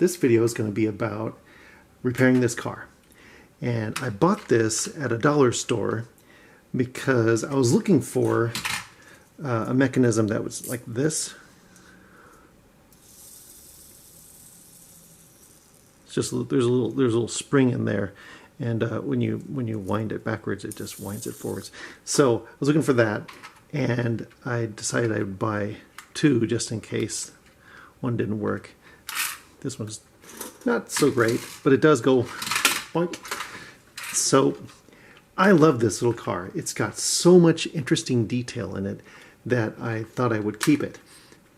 This video is going to be about repairing this car. And I bought this at a dollar store because I was looking for a mechanism that was like this. It's just there's a little spring in there, and when you wind it backwards, it just winds it forwards. So I was looking for that, and I decided I would buy two just in case one didn't work. This one's not so great, but it does go boink. So I love this little car. It's got so much interesting detail in it that I thought I would keep it.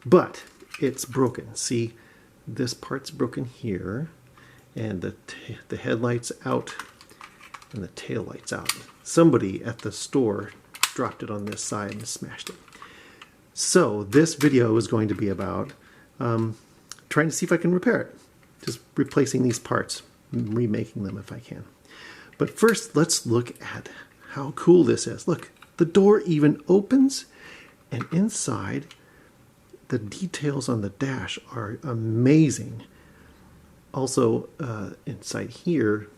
But it's broken. See, this part's broken here, and the headlight's out and the tail light's out. Somebody at the store dropped it on this side and smashed it. So this video is going to be about trying to see if I can repair it. Just replacing these parts, remaking them if I can. But first, let's look at how cool this is. Look, the door even opens, and inside, the details on the dash are amazing. Also, inside here,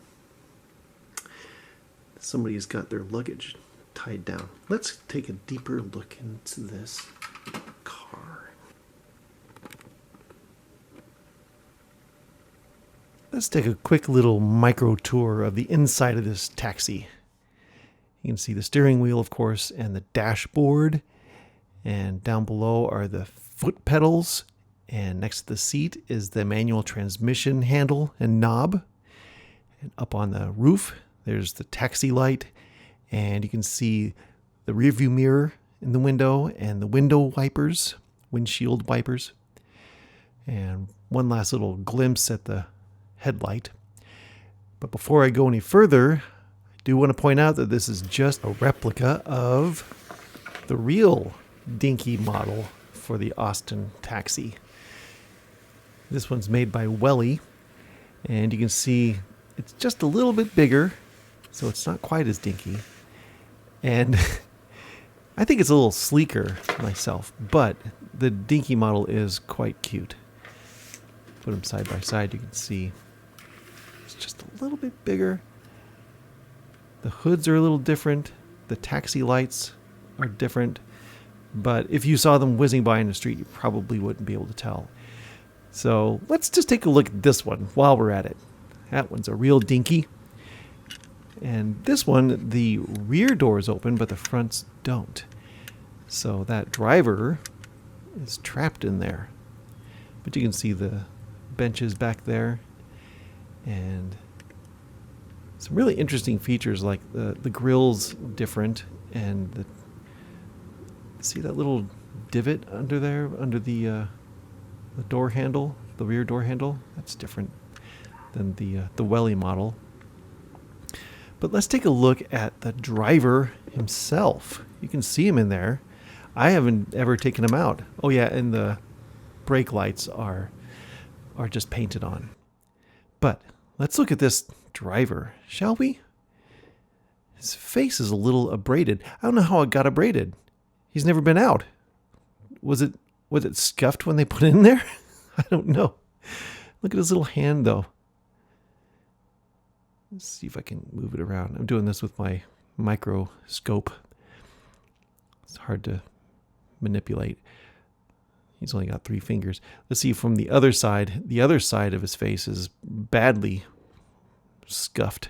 somebody's got their luggage tied down. Let's take a deeper look into this car. Let's take a quick little micro tour of the inside of this taxi. You can see the steering wheel, of course, and the dashboard. And down below are the foot pedals. And next to the seat is the manual transmission handle and knob. And up on the roof, there's the taxi light. And you can see the rear view mirror in the window and the window wipers, windshield wipers. And one last little glimpse at the headlight. But before I go any further, I do want to point out that this is just a replica of the real dinky model for the Austin taxi. This one's made by Welly, and you can see it's just a little bit bigger, so it's not quite as dinky. And I think it's a little sleeker myself, but the dinky model is quite cute. Put them side by side, you can see it's just a little bit bigger. The hoods are a little different. The taxi lights are different. But if you saw them whizzing by in the street, you probably wouldn't be able to tell. So let's just take a look at this one while we're at it. That one's a real dinky. And this one, the rear door is open, but the fronts don't. So that driver is trapped in there. But you can see the benches back there. And some really interesting features, like the grill's different, and see that little divot under there, under the door handle, the rear door handle? That's different than the Welly model. But let's take a look at the driver himself. You can see him in there. I haven't ever taken him out. Oh yeah, and the brake lights are just painted on. But let's look at this driver, shall we? His face is a little abraded. I don't know how it got abraded. He's never been out. Was it scuffed when they put it in there? I don't know. Look at his little hand, though. Let's see if I can move it around. I'm doing this with my microscope. It's hard to manipulate. He's only got 3 fingers. Let's see from the other side. The other side of his face is badly scuffed.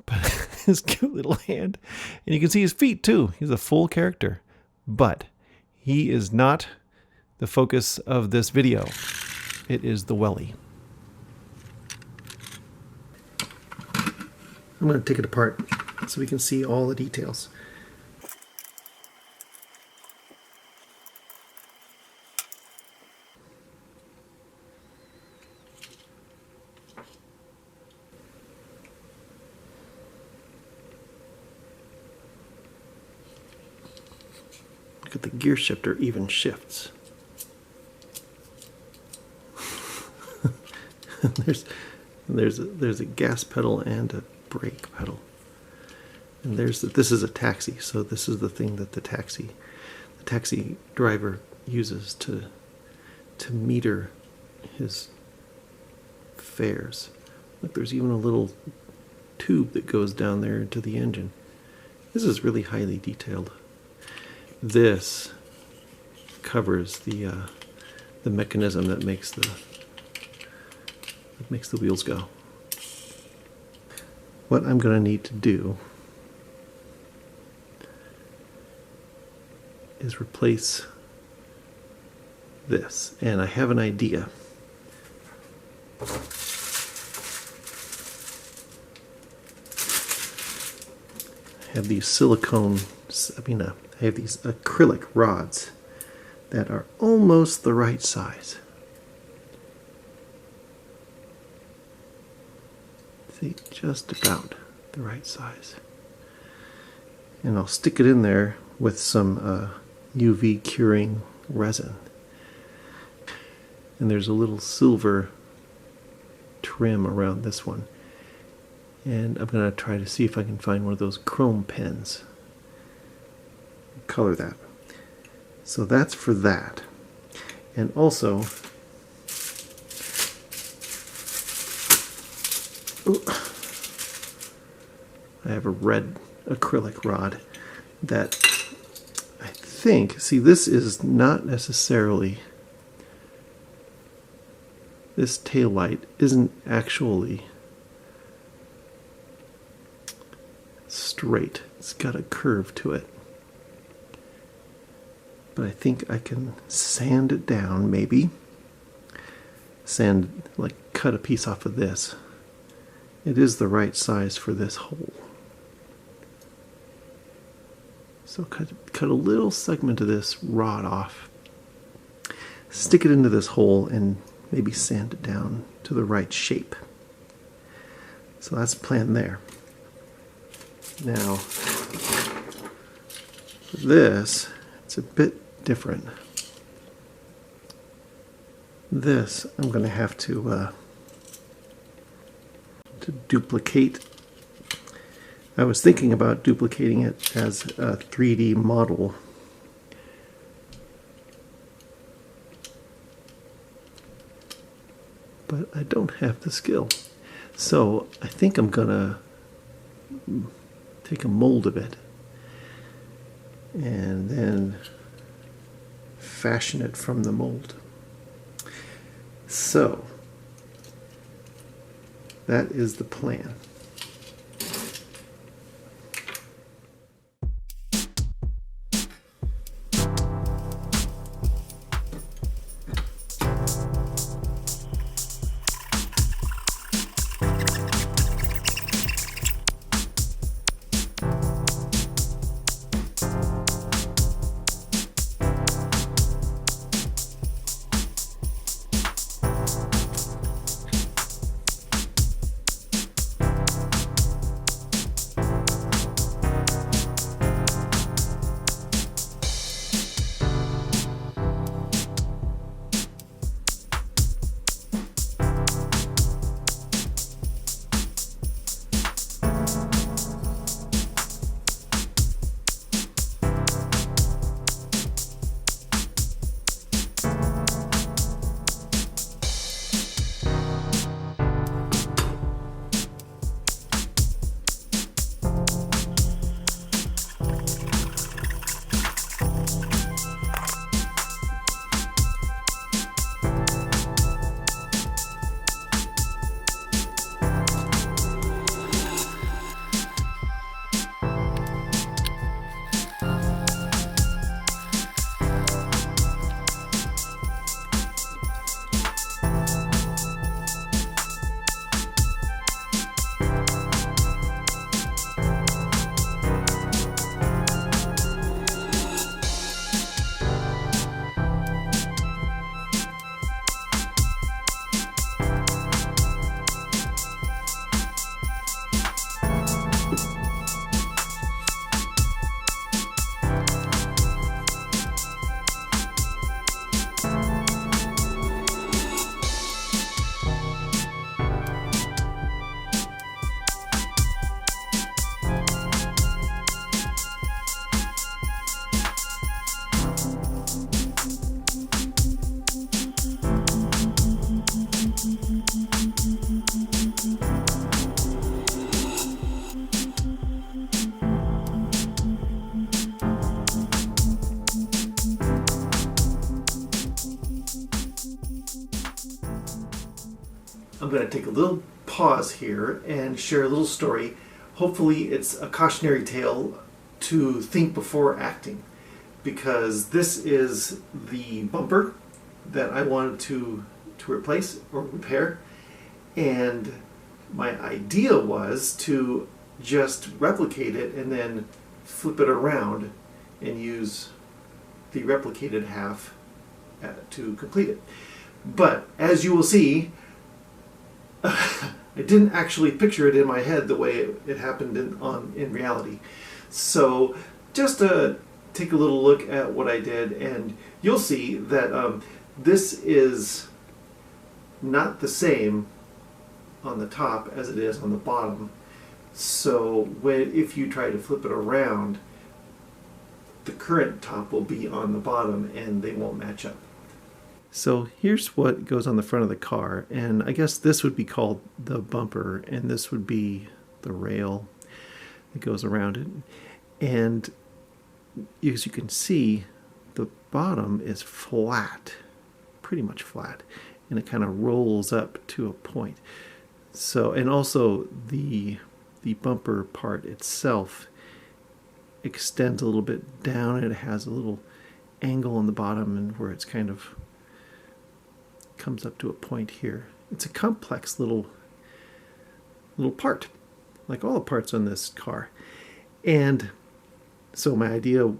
But his cute little hand. And you can see his feet too. He's a full character. But he is not the focus of this video. It is the Welly. I'm going to take it apart so we can see all the details. Look at the gear shifter even shifts. there's a gas pedal and a brake pedal. And this is a taxi, so this is the thing that the taxi driver uses to meter his fares. Look, there's even a little tube that goes down there to the engine. This is really highly detailed. This covers the mechanism that makes the wheels go. What I'm going to need to do is replace this, and I have an idea. I have these I have these acrylic rods that are almost the right size. See, just about the right size. And I'll stick it in there with some UV curing resin. And there's a little silver trim around this one. And I'm going to try to see if I can find one of those chrome pens. Color that. So that's for that. And also, I have a red acrylic rod that I think, see, this is not necessarily, this tail light isn't actually straight. It's got a curve to it. But I think I can sand it down, maybe. Cut a piece off of this. It is the right size for this hole. So cut a little segment of this rod off. Stick it into this hole and maybe sand it down to the right shape. So that's the plan there. Now, this, it's a bit different. This I'm going to have to duplicate. I was thinking about duplicating it as a 3D model. But I don't have the skill. So I think I'm going to take a mold of it and then fashion it from the mold. So that is the plan. I'm going to take a little pause here and share a little story. Hopefully it's a cautionary tale to think before acting, because this is the bumper that I wanted to replace or repair, and my idea was to just replicate it and then flip it around and use the replicated half to complete it. But as you will see, I didn't actually picture it in my head the way it happened in reality. So just take a little look at what I did, and you'll see that this is not the same on the top as it is on the bottom. So if you try to flip it around, the current top will be on the bottom and they won't match up. So here's what goes on the front of the car, and I guess this would be called the bumper, and this would be the rail that goes around it. And as you can see, the bottom is flat, pretty much flat, and it kind of rolls up to a point. So, and also the bumper part itself extends a little bit down, and it has a little angle on the bottom, and where it's kind of comes up to a point here. It's a complex little part, like all the parts on this car. And so my idea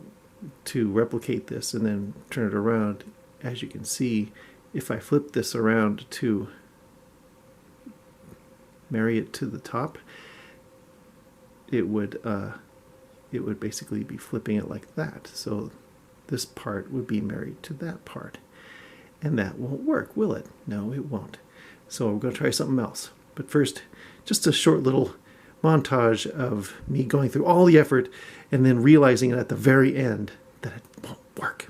to replicate this and then turn it around, as you can see, if I flip this around to marry it to the top, it would basically be flipping it like that. So this part would be married to that part. And that won't work, will it? No, it won't. So we're going to try something else. But first, just a short little montage of me going through all the effort and then realizing at the very end that it won't work.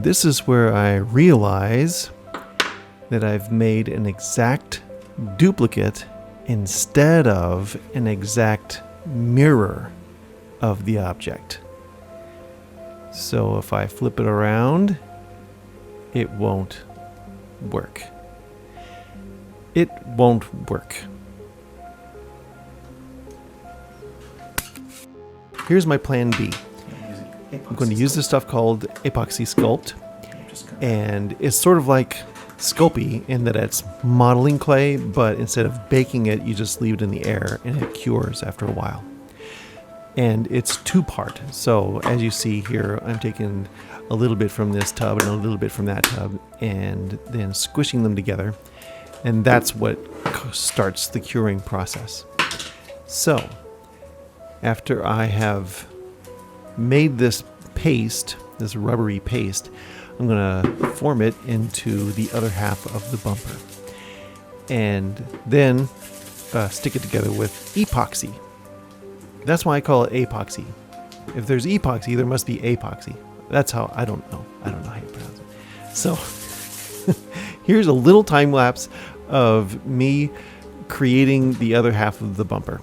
this is where I realize that I've made an exact duplicate instead of an exact mirror of the object. So if I flip it around, it won't work. It won't work. Here's my plan B. I'm going to use this stuff called Epoxy Sculpt, and it's sort of like Sculpey in that it's modeling clay, but instead of baking it, you just leave it in the air and it cures after a while. And it's two-part. So as you see here, I'm taking a little bit from this tub and a little bit from that tub and then squishing them together. And that's what starts the curing process. So after I have made this paste, this rubbery paste, I'm going to form it into the other half of the bumper. And then stick it together with epoxy. That's why I call it epoxy. If there's epoxy, there must be epoxy. That's how, I don't know how you pronounce it. So here's a little time lapse of me creating the other half of the bumper.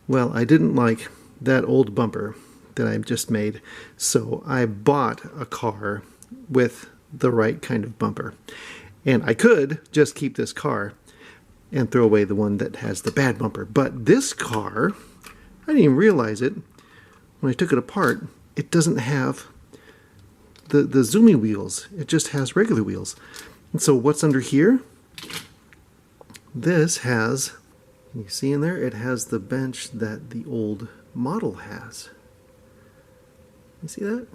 Well, I didn't like that old bumper that I just made, so I bought a car with the right kind of bumper. And I could just keep this car and throw away the one that has the bad bumper. But this car, I didn't even realize it. When I took it apart, it doesn't have the zoomy wheels. It just has regular wheels. And so what's under here? This has, you see in there, it has the bench that the old model has. You see that?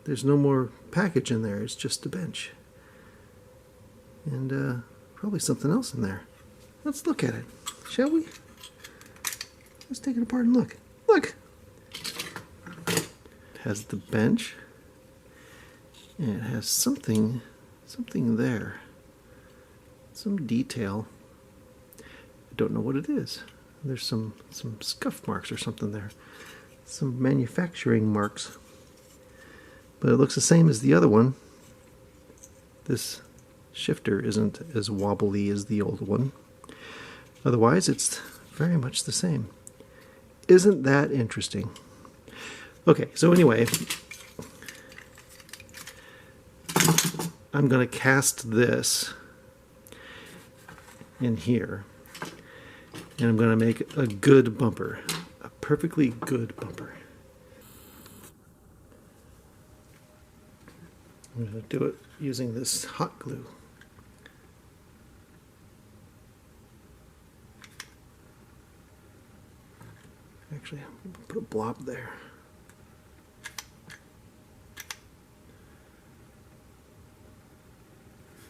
There's no more package in there. It's just a bench. And probably something else in there. Let's look at it, shall we? Let's take it apart and look. Look! It has the bench. And it has something there. Some detail. I don't know what it is. There's some scuff marks or something there. Some manufacturing marks. But it looks the same as the other one. This shifter isn't as wobbly as the old one. Otherwise, it's very much the same. Isn't that interesting? Okay, so anyway, I'm going to cast this in here. And I'm going to make a good bumper. A perfectly good bumper. I'm going to do it using this hot glue. Actually, I'm going to put a blob there.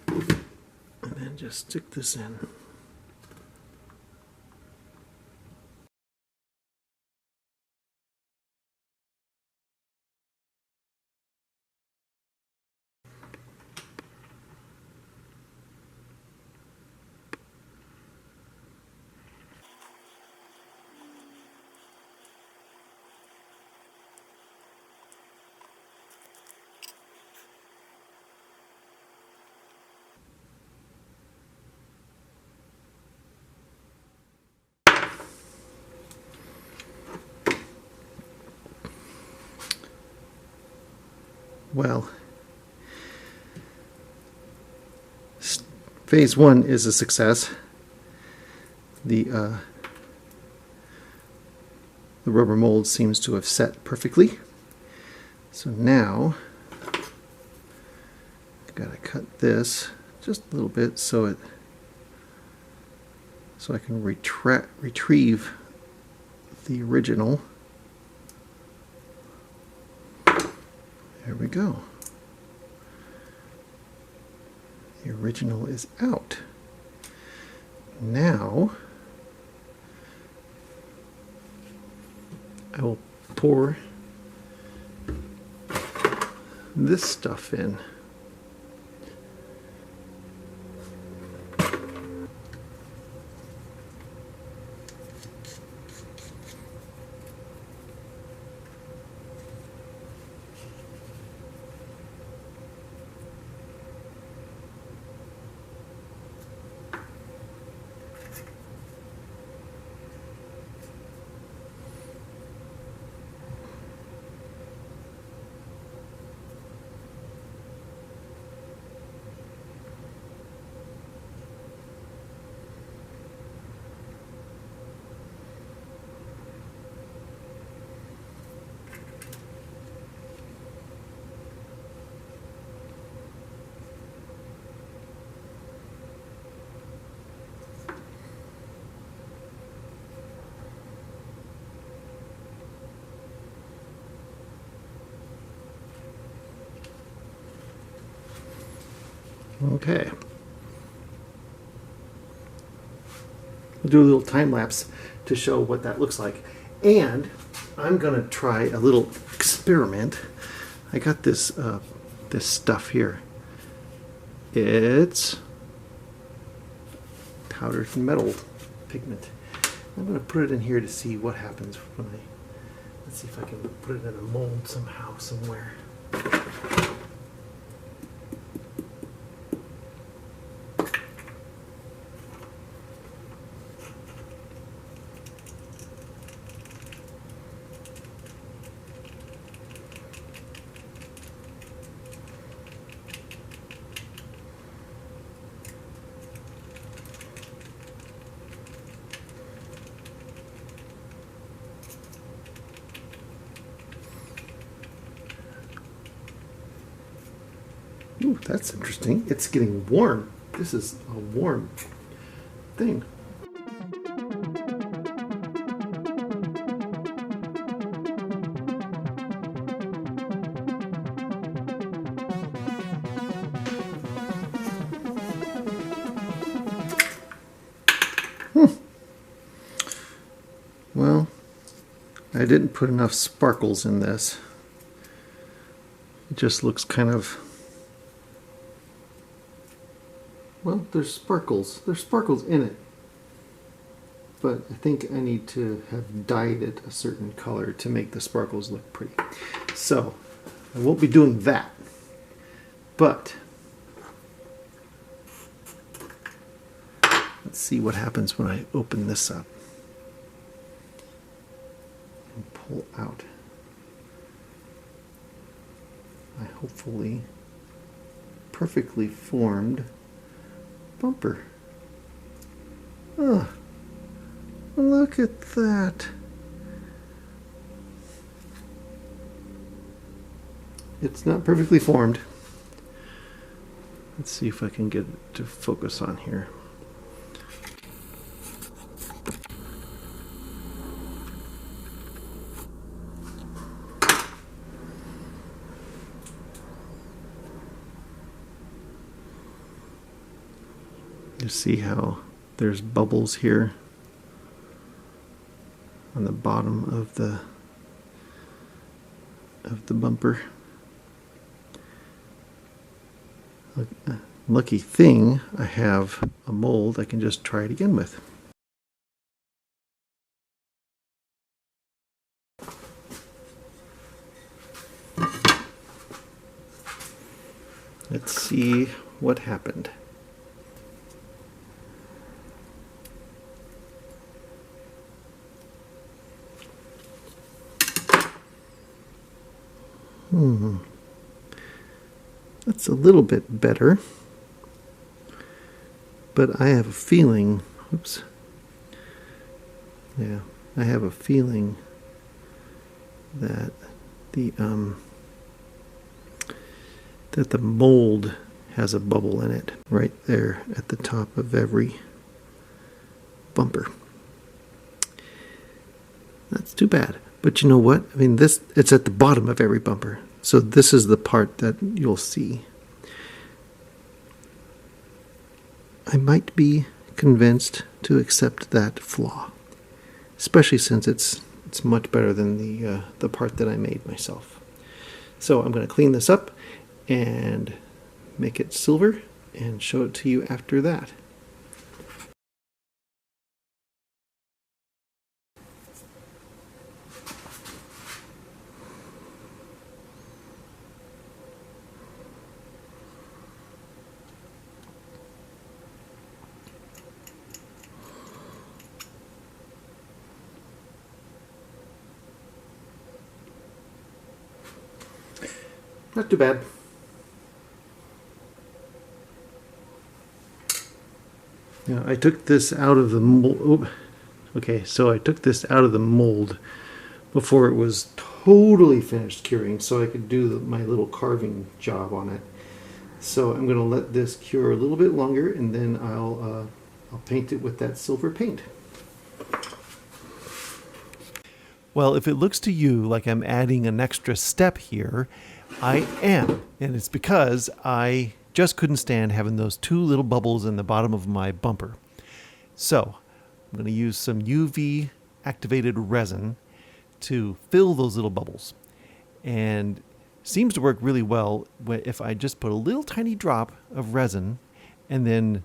And then just stick this in. Well, phase one is a success. The rubber mold seems to have set perfectly. So now I've got to cut this just a little bit so I can retrieve the original. There we go. The original is out. Now I will pour this stuff in. Okay. We'll do a little time lapse to show what that looks like. And I'm going to try a little experiment. I got this this stuff here. It's powdered metal pigment. I'm going to put it in here to see what happens when let's see if I can put it in a mold somehow, somewhere. Ooh, that's interesting. It's getting warm. This is a warm thing. Well, I didn't put enough sparkles in this. It just looks kind of... Well, there's sparkles. There's sparkles in it. But I think I need to have dyed it a certain color to make the sparkles look pretty. So, I won't be doing that. But, let's see what happens when I open this up and pull out my hopefully perfectly formed bumper. Oh, look at that. It's not perfectly formed. Let's see if I can get it to focus on here. You see how there's bubbles here on the bottom of the bumper. Lucky thing, I have a mold I can just try it again with. Let's see what happened. That's a little bit better, but I have a feeling, oops, yeah, I have a feeling that the mold has a bubble in it right there at the top of every bumper. That's too bad. But you know what? I mean, it's at the bottom of every bumper. So this is the part that you'll see. I might be convinced to accept that flaw, especially since it's much better than the part that I made myself. So I'm going to clean this up and make it silver and show it to you after that. Not too bad. Yeah, I took this out of the mold. Okay, so I took this out of the mold before it was totally finished curing, so I could do my little carving job on it. So I'm going to let this cure a little bit longer, and then I'll paint it with that silver paint. Well, if it looks to you like I'm adding an extra step here, I am, and it's because I just couldn't stand having those two little bubbles in the bottom of my bumper. So I'm going to use some UV activated resin to fill those little bubbles, and seems to work really well if I just put a little tiny drop of resin and then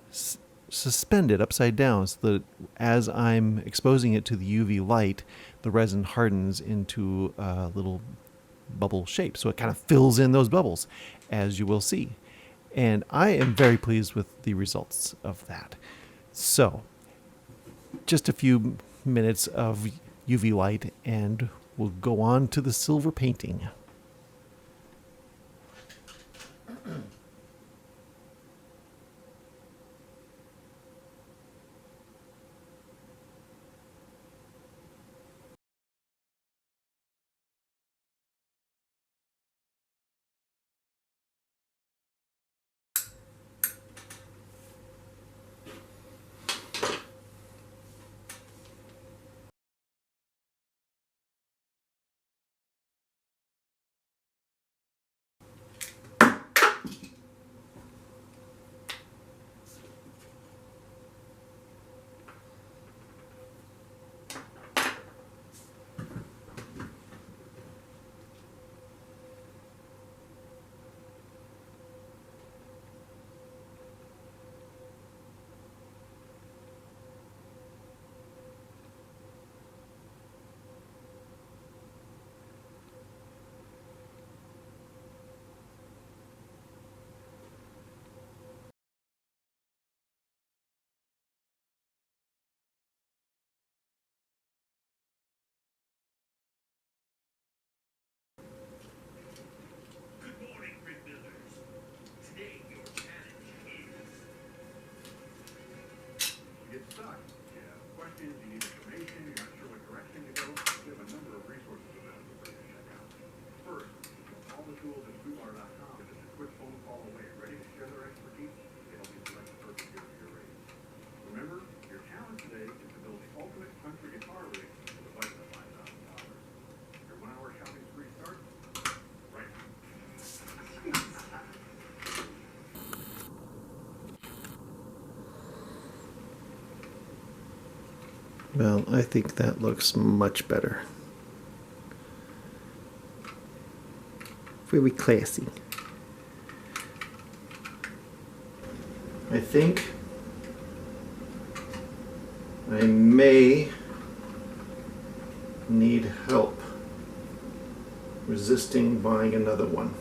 suspend it upside down so that as I'm exposing it to the UV light, the resin hardens into a little bubble shape. So it kind of fills in those bubbles, as you will see. And I am very pleased with the results of that. So just a few minutes of UV light and we'll go on to the silver painting. Well, I think that looks much better. Very classy. I think I may need help resisting buying another one.